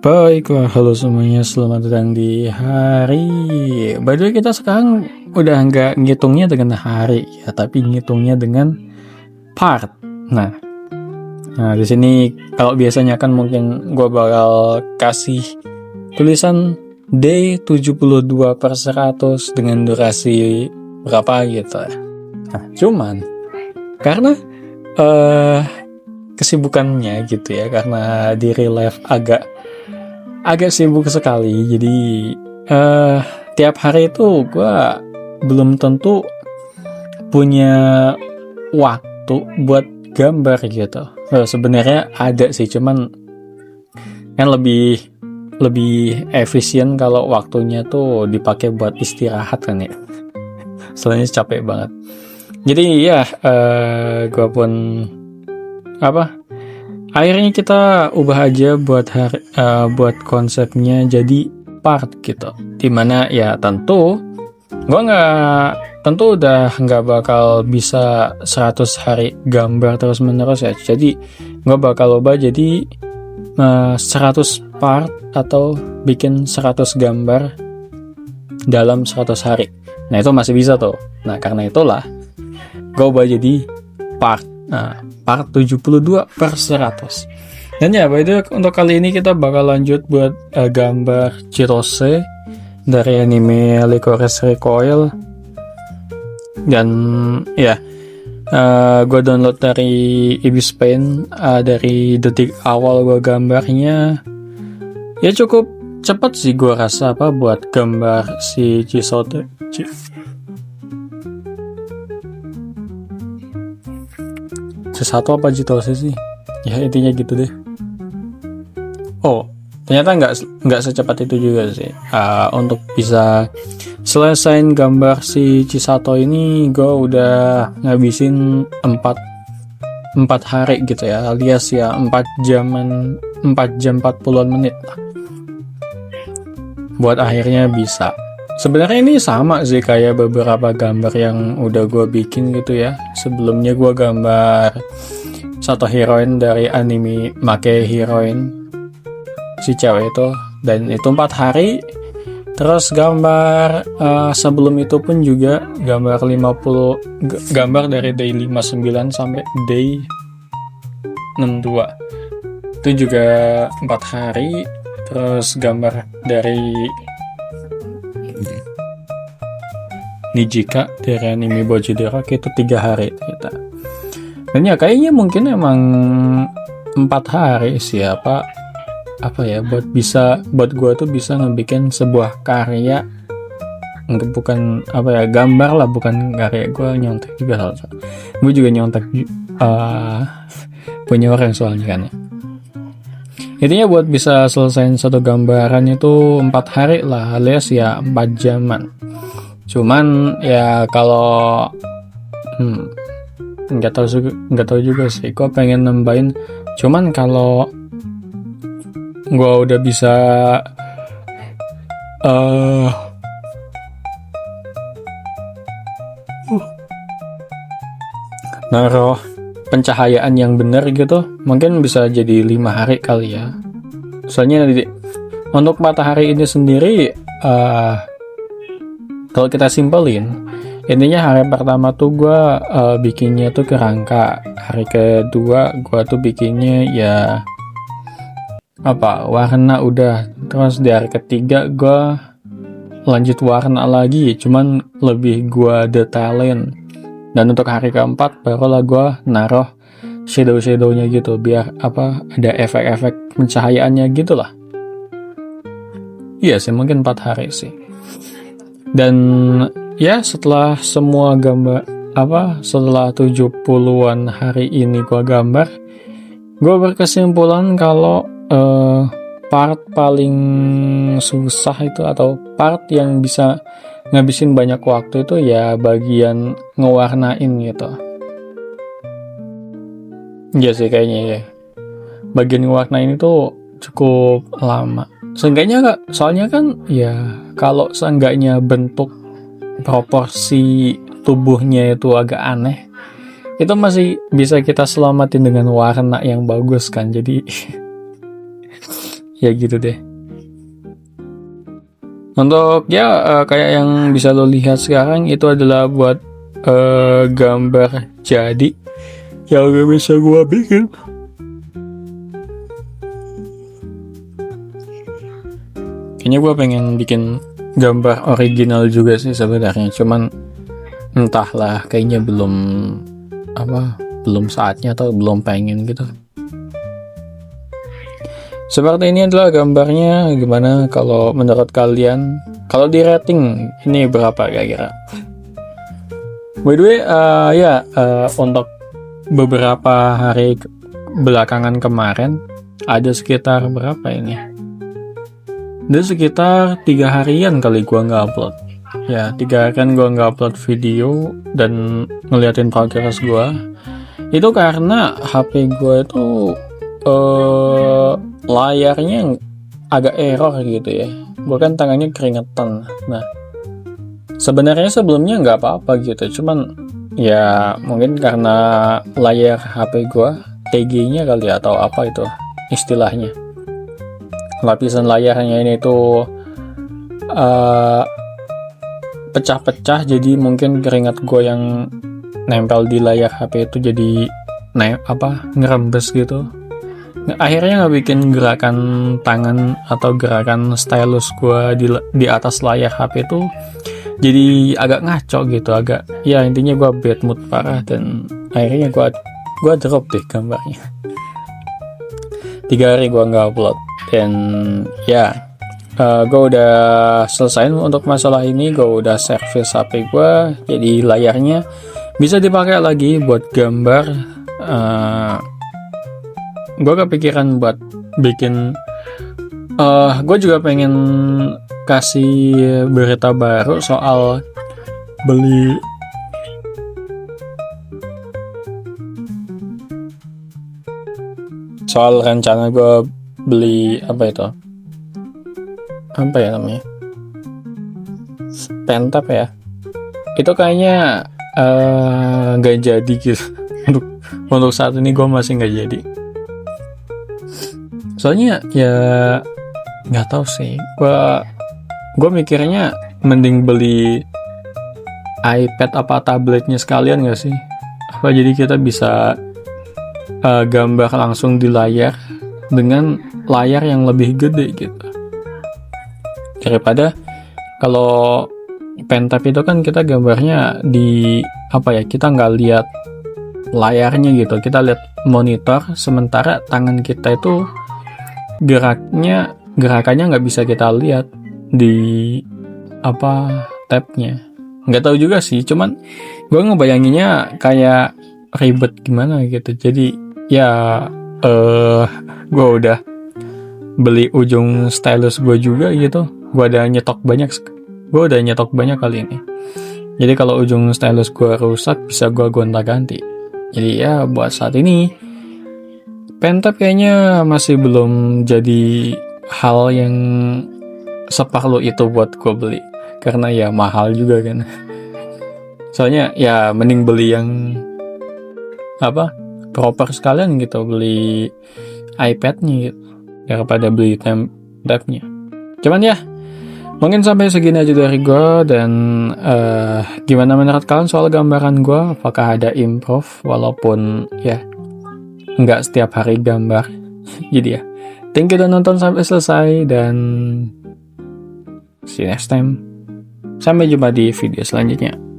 Baiklah, halo semuanya, selamat datang di hari. By the way, kita sekarang udah nggak ngitungnya dengan hari ya, tapi ngitungnya dengan part. Nah, di sini kalau biasanya kan mungkin gue bakal kasih tulisan day 72/100 dengan durasi berapa gitu. Nah, cuman karena kesibukannya gitu ya, karena di real life agak sibuk sekali, jadi tiap hari itu gue belum tentu punya waktu buat gambar gitu. Sebenarnya ada sih, cuman kan lebih efisien kalau waktunya tuh dipakai buat istirahat kan ya. Soalnya capek banget. Jadi ya gue pun akhirnya kita ubah aja buat konsepnya jadi part gitu. Dimana ya tentu gue udah nggak bakal bisa 100 hari gambar terus menerus ya. Jadi gue bakal ubah jadi 100 part atau bikin 100 gambar dalam 100 hari. Nah itu masih bisa tuh. Nah karena itulah gue ubah jadi part. Nah, part 72/100. Dan ya, by the way, untuk kali ini kita bakal lanjut buat gambar Chirose dari anime Licorice Recoil. Dan ya, gue download dari Ibis Paint. Dari detik awal gue gambarnya, ya cukup cepat sih gue rasa buat gambar si Chirose. Satu apa Chirose sih? Ya intinya gitu deh. Oh, ternyata nggak secepat itu juga sih. Untuk bisa selesain gambar si Chisato ini, gue udah ngabisin 4 hari gitu ya, alias ya 4 jam 40-an menit lah. Buat akhirnya bisa. Sebenarnya ini sama sih kayak beberapa gambar yang udah gue bikin gitu ya. Sebelumnya gue gambar satu heroin dari anime Make Heroine, si cewek itu, dan itu 4 hari. Terus gambar sebelum itu pun juga gambar 50 gambar dari day 59 sampai day 62. Itu juga 4 hari. Terus gambar dari Nijika dari anime Bojidera itu 3 hari kita. Dan ya kayaknya mungkin emang 4 hari sih apa ya buat gua tuh bisa ngebikin sebuah karya, bukan gambar lah, bukan karya. Gua nyontek juga gue juga nyontek punya orang soalnya kan ya. Intinya buat bisa selesaiin satu gambaran itu 4 hari lah, alias ya 4 jaman. Cuman ya kalau nggak tahu juga sih, gue pengen nambahin. Cuman kalau gue udah bisa naruh pencahayaan yang benar gitu, mungkin bisa jadi 5 hari kali ya. Soalnya untuk matahari ini sendiri, kalau kita simpelin, intinya hari pertama tuh gue bikinnya tuh kerangka. Hari kedua gue tuh bikinnya ya warna udah. Terus di hari ketiga gue lanjut warna lagi, cuman lebih gue detailin. Dan untuk hari keempat barulah gue naruh shadow-shadownya gitu, biar ada efek-efek pencahayaannya gitu lah. Iya sih, mungkin 4 hari sih. Dan ya setelah semua gambar setelah 70-an hari ini gua gambar, gua berkesimpulan kalau part paling susah itu, atau part yang bisa ngabisin banyak waktu itu ya bagian ngewarnain gitu. Iya sih kayaknya ya, bagian ngewarnain itu cukup lama. Soalnya kan ya kalau seenggaknya bentuk proporsi tubuhnya itu agak aneh, itu masih bisa kita selamatin dengan warna yang bagus kan. Jadi Ya gitu deh. Untuk ya kayak yang bisa lo lihat sekarang itu adalah buat gambar jadi yang gak bisa gua bikin. Kayaknya gua pengen bikin gambar original juga sih sebenarnya, cuman entahlah kayaknya belum saatnya atau belum pengen gitu. Seperti ini adalah gambarnya. Gimana kalau menurut kalian? Kalau di rating ini berapa kira-kira? By the way, untuk beberapa hari belakangan kemarin ada sekitar berapa ini? Ada sekitar 3 harian kali gua nggak upload. Ya 3 harian gua nggak upload video dan ngeliatin progress gua. Itu karena HP gua itu layarnya agak error gitu ya. Gue kan tangannya keringetan. Nah, sebenarnya sebelumnya nggak apa-apa gitu, cuman ya mungkin karena layar HP gue TG-nya kali atau apa itu istilahnya. Lapisan layarnya ini tuh pecah-pecah, jadi mungkin keringat gue yang nempel di layar HP itu jadi ngerembes gitu. Akhirnya nggak bikin gerakan tangan atau gerakan stylus gue di atas layar HP itu jadi agak ngaco gitu, agak ya intinya gue bad mood parah dan akhirnya gue drop deh gambarnya. 3 hari gue nggak upload dan ya gue udah selesai untuk masalah ini. Gue udah service HP gue, jadi layarnya bisa dipakai lagi buat gambar. Gue kepikiran buat bikin gue juga pengen kasih berita baru soal rencana gue beli apa ya namanya, pentap ya. Itu kayaknya gak jadi gitu. Untuk saat ini gue masih gak jadi. Soalnya ya nggak tahu sih, gue mikirnya mending beli iPad apa tabletnya sekalian nggak sih? Apa jadi kita bisa gambar langsung di layar dengan layar yang lebih gede gitu, daripada kalau pentap itu kan kita gambarnya di kita nggak lihat layarnya gitu, kita lihat monitor, sementara tangan kita itu gerakannya nggak bisa kita lihat di tabnya. Nggak tahu juga sih, cuman gue ngebayanginnya kayak ribet gimana gitu. Jadi ya gue udah beli ujung stylus gue juga gitu. Gue udah nyetok banyak kali ini. Jadi kalau ujung stylus gue rusak bisa gue gonta-ganti. Jadi ya buat saat ini pentap kayaknya masih belum jadi hal yang seperlu itu buat gue beli, karena ya mahal juga kan. Soalnya ya mending beli yang proper sekalian gitu, beli iPad-nya gitu daripada beli tabnya. Cuman ya mungkin sampai segini aja dari gue. Dan gimana menurut kalian soal gambaran gue? Apakah ada improve walaupun ya nggak setiap hari gambar. Jadi ya, thank you udah nonton sampai selesai dan see you next time. Sampai jumpa di video selanjutnya.